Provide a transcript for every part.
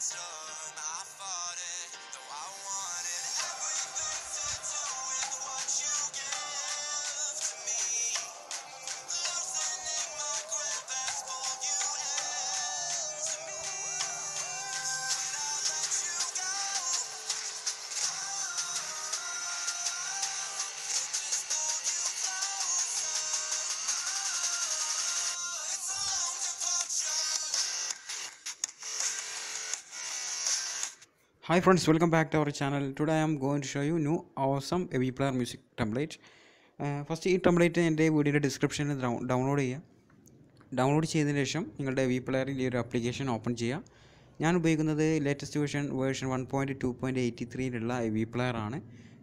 storm, I fought it, though I wanted everything to do with what you give to me. Loosening my grip as pulled you into me. When I let you go, just pulled you closer. It's a long departure. Hi friends, welcome back to our channel. Today I am going to show you new awesome AV player music template. First ഈ template എൻ്റെ വീഡിയോയുടെ ഡിസ്ക്രിപ്ഷനിൽ download ചെയ്യുക. Download ചെയ്തതിന് ശേഷം നിങ്ങളുടെ AV പ്ലെയറിൽ ഈ ഒരു ആപ്ലിക്കേഷൻ ഓപ്പൺ ചെയ്യുക. ഞാൻ ഉപയോഗിക്കുന്നത് ലേറ്റസ്റ്റ് വേർഷൻ 1.2.83 AV പ്ലെയർ ആണ്.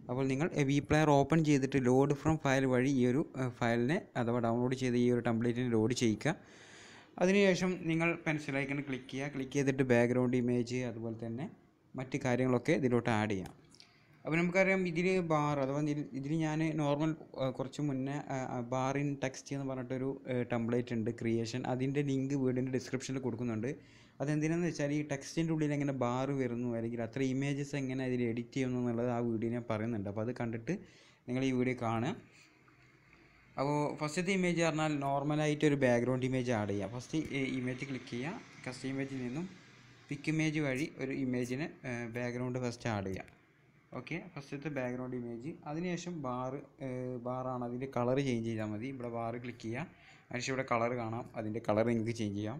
അപ്പോൾ നിങ്ങൾ AV പ്ലെയർ ഓപ്പൺ ചെയ്തിട്ട് ലോഡ് ഫ്രം ഫയൽ വഴി ഈ ഒരു ഫയലിനെ അഥവാ ഡൗൺലോഡ് ചെയ്ത ഈ ഒരു ടെംപ്ലേറ്റിനെ ലോഡ് ചെയ്യുക. അതിനുശേഷം നിങ്ങൾ പെൻസിൽ ഐക്കൺ ക്ലിക്ക് ചെയ്തിട്ട് ബാക്ക്ഗ്രൗണ്ട് ഇമേജ് അതുപോലെ തന്നെ മറ്റ് കാര്യങ്ങളൊക്കെ ഇതിലോട്ട് ആഡ് ചെയ്യാം. അപ്പോൾ നമുക്കറിയാം ഇതിൽ ബാർ അഥവാ ഇതിൽ ഞാൻ നോർമൽ കുറച്ച് മുന്നേ ബാർ ഇൻ ടെക്സ്റ്റ് എന്ന് പറഞ്ഞിട്ടൊരു ടെംപ്ലേറ്റ് ഉണ്ട് ക്രിയേഷൻ. അതിൻ്റെ ലിങ്ക് വീഡിയോൻ്റെ ഡിസ്ക്രിപ്ഷനിൽ കൊടുക്കുന്നുണ്ട്. അതെന്തിനാണെന്ന് വെച്ചാൽ ഈ ടെക്സ്റ്റിൻ്റെ ഉള്ളിൽ എങ്ങനെ ബാർ വരുന്നു അല്ലെങ്കിൽ അത്ര ഇമേജസ് എങ്ങനെ അതിൽ എഡിറ്റ് ചെയ്യുന്നു എന്നുള്ളത് ആ വീഡിയോ ഞാൻ പറയുന്നുണ്ട്. അപ്പോൾ അത് കണ്ടിട്ട് നിങ്ങൾ ഈ വീഡിയോ കാണുക. അപ്പോൾ ഫസ്റ്റത്തെ ഇമേജ് പറഞ്ഞാൽ നോർമലായിട്ട് ഒരു ബാക്ക്ഗ്രൗണ്ട് ഇമേജ് ആഡ് ചെയ്യുക. ഫസ്റ്റ് ഇമേജ് ക്ലിക്ക് ചെയ്യുക. കസ്റ്റം ഇമേജിൽ നിന്നും പിക്ക് ഇമേജ് വഴി ഒരു ഇമേജിന് ബാക്ക്ഗ്രൗണ്ട് ഫസ്റ്റ് ആഡ് ചെയ്യാം. ഓക്കെ, ഫസ്റ്റത്തെ ബാക്ക്ഗ്രൗണ്ട് ഇമേജ്. അതിനുശേഷം ബാറാണ്, അതിൻ്റെ കളർ ചേഞ്ച് ചെയ്താൽ മതി. ഇവിടെ ബാർ ക്ലിക്ക് ചെയ്യുക. അതിനുശേഷം ഇവിടെ കളർ കാണാം, അതിൻ്റെ കളർ നിങ്ങൾക്ക് ചേഞ്ച് ചെയ്യാം.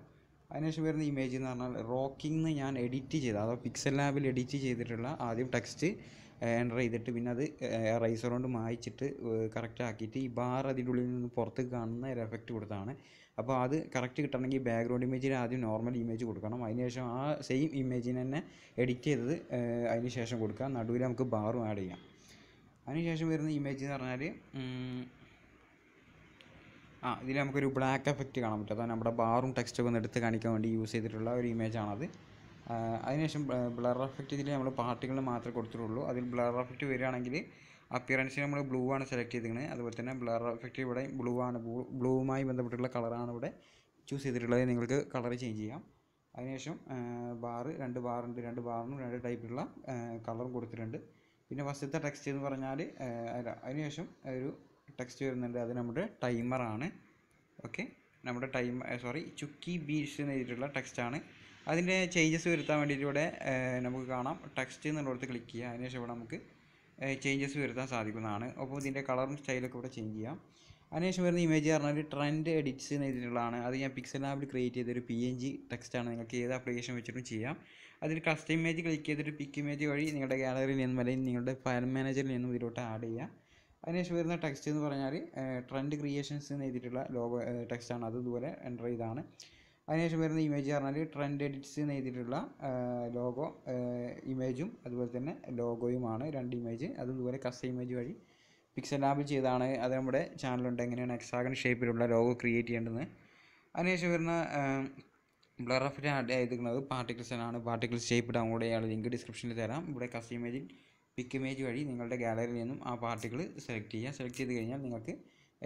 അതിനുശേഷം വരുന്ന ഇമേജ് എന്ന് പറഞ്ഞാൽ റോക്കിംഗ് ഞാൻ എഡിറ്റ് ചെയ്ത അഥവാ പിക്സൽ ലാബിൽ എഡിറ്റ് ചെയ്തിട്ടുള്ള ആദ്യം ടെക്സ്റ്റ് എൻ്റർ ചെയ്തിട്ട് പിന്നെ അത് റൈസർ കൊണ്ട് മായ്ച്ചിട്ട് കറക്റ്റ് ആക്കിയിട്ട് ഈ ബാർ അതിൻ്റെ ഉള്ളിൽ നിന്ന് പുറത്ത് കാണുന്ന ഒരു എഫക്റ്റ് കൊടുത്താണ്. അപ്പോൾ അത് കറക്റ്റ് കിട്ടണമെങ്കിൽ ബാക്ക്ഗ്രൗണ്ട് ഇമേജിൽ ആദ്യം നോർമൽ ഇമേജ് കൊടുക്കണം. അതിനുശേഷം ആ സെയിം ഇമേജിന് തന്നെ എഡിറ്റ് ചെയ്തത് അതിന് ശേഷം കൊടുക്കുക. നടുവിൽ നമുക്ക് ബാറും ആഡ് ചെയ്യാം. അതിനുശേഷം വരുന്ന ഇമേജ് എന്ന് പറഞ്ഞാൽ ഇതിൽ നമുക്കൊരു ബ്ലാക്ക് എഫക്റ്റ് കാണാൻ പറ്റും. അതാണ് നമ്മുടെ ബാറും ടെക്സ്റ്റൊക്കെ ഒന്ന് എടുത്ത് കാണിക്കാൻ വേണ്ടി യൂസ് ചെയ്തിട്ടുള്ള ഒരു ഇമേജാണത്. അതിനുശേഷം ബ്ലർ എഫക്റ്റ് ഇതിൽ നമ്മൾ പാർട്ടികൾ മാത്രമേ കൊടുത്തിട്ടുള്ളൂ. അതിൽ ബ്ലർ എഫക്റ്റ് വരികയാണെങ്കിൽ അപ്പിയറൻസിന് നമ്മൾ ബ്ലൂ ആണ് സെലക്ട് ചെയ്തിരിക്കുന്നത്. അതുപോലെ തന്നെ ബ്ലർ എഫക്റ്റ് ഇവിടെ ബ്ലൂവുമായി ബന്ധപ്പെട്ടുള്ള കളറാണ് ഇവിടെ ചൂസ് ചെയ്തിട്ടുള്ളത്. നിങ്ങൾക്ക് കളർ ചേഞ്ച് ചെയ്യാം. അതിനുശേഷം രണ്ട് ബാറിനും രണ്ട് ടൈപ്പിലുള്ള കളറും കൊടുത്തിട്ടുണ്ട്. പിന്നെ ഫസ്റ്റത്തെ ടെക്സ്റ്റ് എന്ന് പറഞ്ഞാൽ അതിനുശേഷം ഒരു ടെക്സ്റ്റ് വരുന്നുണ്ട്. അത് നമ്മുടെ ടൈമറാണ്. ഓക്കെ, നമ്മുടെ ചുക്കി ബീഡ്സ് എന്ന് എഴുതിയിട്ടുള്ള ടെക്സ്റ്റാണ്. അതിൻ്റെ ചേഞ്ചസ് വരുത്താൻ വേണ്ടിയിട്ട് ഇവിടെ നമുക്ക് കാണാം ടെക്സ്റ്റ് എന്നുള്ളടത്ത് ക്ലിക്ക് ചെയ്യുക. അതിനുശേഷം ഇവിടെ നമുക്ക് ചേഞ്ചസ് വരുത്താൻ സാധിക്കുന്നതാണ്. അപ്പോൾ ഇതിൻ്റെ കളറും സ്റ്റൈലൊക്കെ ഇവിടെ ചേഞ്ച് ചെയ്യാം. അതിനുശേഷം വരുന്ന ഇമേജ് പറഞ്ഞാൽ ട്രെൻഡ് എഡിറ്റ്സ് എന്ന് എഴുതിയിട്ടുള്ളതാണ്. അത് ഞാൻ പിക്സൽ ലാബിൽ ക്രിയേറ്റ് ചെയ്തൊരു PNG ടെക്സ്റ്റാണ്. നിങ്ങൾക്ക് ഏത് ആപ്ലിക്കേഷൻ വെച്ചിട്ടും ചെയ്യാം. അതിൽ കസ്റ്റം ഇമേജ് ക്ലിക്ക് ചെയ്തിട്ട് പിക്ക് ഇമേജ് വഴി നിങ്ങളുടെ ഗാലറിയിൽ നിന്നും അല്ലെങ്കിൽ നിങ്ങളുടെ ഫയൽ മാനേജറിൽ നിന്നും ഇതിലോട്ട് ആഡ് ചെയ്യുക. അതിനുശേഷം വരുന്ന ടെക്സ്റ്റ് എന്ന് പറഞ്ഞാൽ ട്രെൻഡ് ക്രിയേഷൻസ് എന്ന് എഴുതിയിട്ടുള്ള ലോഗോ ടെക്സ്റ്റാണ്. അത് ഇതുപോലെ എൻ്റർ ചെയ്താണ്. അതിനുശേഷം വരുന്ന ഇമേജ് പറഞ്ഞാൽ ട്രെൻഡ് എഡിറ്റ്സ് എന്ന് എഴുതിയിട്ടുള്ള ലോഗോ ഇമേജും അതുപോലെ തന്നെ ലോഗോയുമാണ് രണ്ട് ഇമേജ്. അതും ഇതുപോലെ കസ്റ്റം ഇമേജ് വഴി പിക്സൽ ലാബിൽ ചെയ്താണ്. അത് നമ്മുടെ ചാനലുണ്ട് എങ്ങനെയാണ് ഹെക്സാഗൺ ഷേപ്പിലുള്ള ലോഗോ ക്രിയേറ്റ് ചെയ്യേണ്ടത്. അതിനുശേഷം വരുന്ന ബ്ലർ എഫക്റ്റ് ആഡ് ചെയ്തിരിക്കുന്നത് പാർട്ടിക്കിൾസിനാണ്. പാർട്ടിക്കിൾസ് ഷേപ്പ് ഡൗൺലോഡ് ചെയ്യാനുള്ള ലിങ്ക് ഡിസ്ക്രിപ്ഷനിൽ തരാം. ഇവിടെ കസ്റ്റം ഇമേജിൽ പിക്ക് ഇമേജ് വഴി നിങ്ങളുടെ ഗാലറിയിൽ നിന്നും ആ പാർട്ടിക്കിൾ സെലക്ട് ചെയ്ത് കഴിഞ്ഞാൽ നിങ്ങൾക്ക്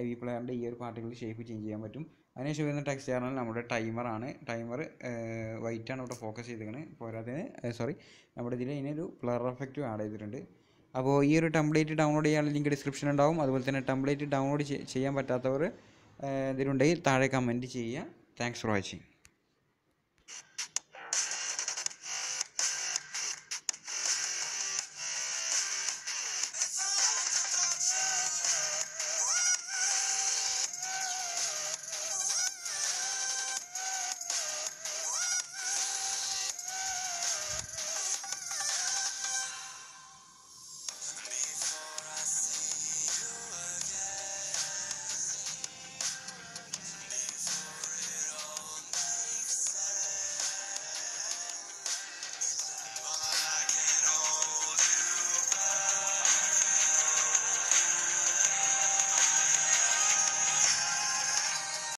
AV പ്ലെയറിൻ്റെ ഈ ഒരു പാർട്ടിക്കിൾ ഷേപ്പ് ചേഞ്ച് ചെയ്യാൻ പറ്റും. അതിനുശേഷം വരുന്ന ടെക്സ്റ്റ് പറഞ്ഞാൽ നമ്മുടെ ടൈമറാണ്. ടൈമർ വൈറ്റാണ് ഇവിടെ ഫോക്കസ് ചെയ്തിരിക്കുന്നത്. പോരാത്തതിന് നമ്മുടെ ഇതിൽ ഇതിനൊരു ബ്ലർ എഫക്റ്റും ആഡ് ചെയ്തിട്ടുണ്ട്. അപ്പോൾ ഈ ഒരു ടെംപ്ലേറ്റ് ഡൗൺലോഡ് ചെയ്യാനുള്ള ലിങ്ക് ഡിസ്ക്രിപ്ഷൻ ഉണ്ടാവും. അതുപോലെ തന്നെ ടെംപ്ലേറ്റ് ഡൗൺലോഡ് ചെയ്യാൻ പറ്റാത്തവർ ഇതിലുണ്ടെങ്കിൽ താഴെ കമൻറ്റ് ചെയ്യുക. Thanks for watching.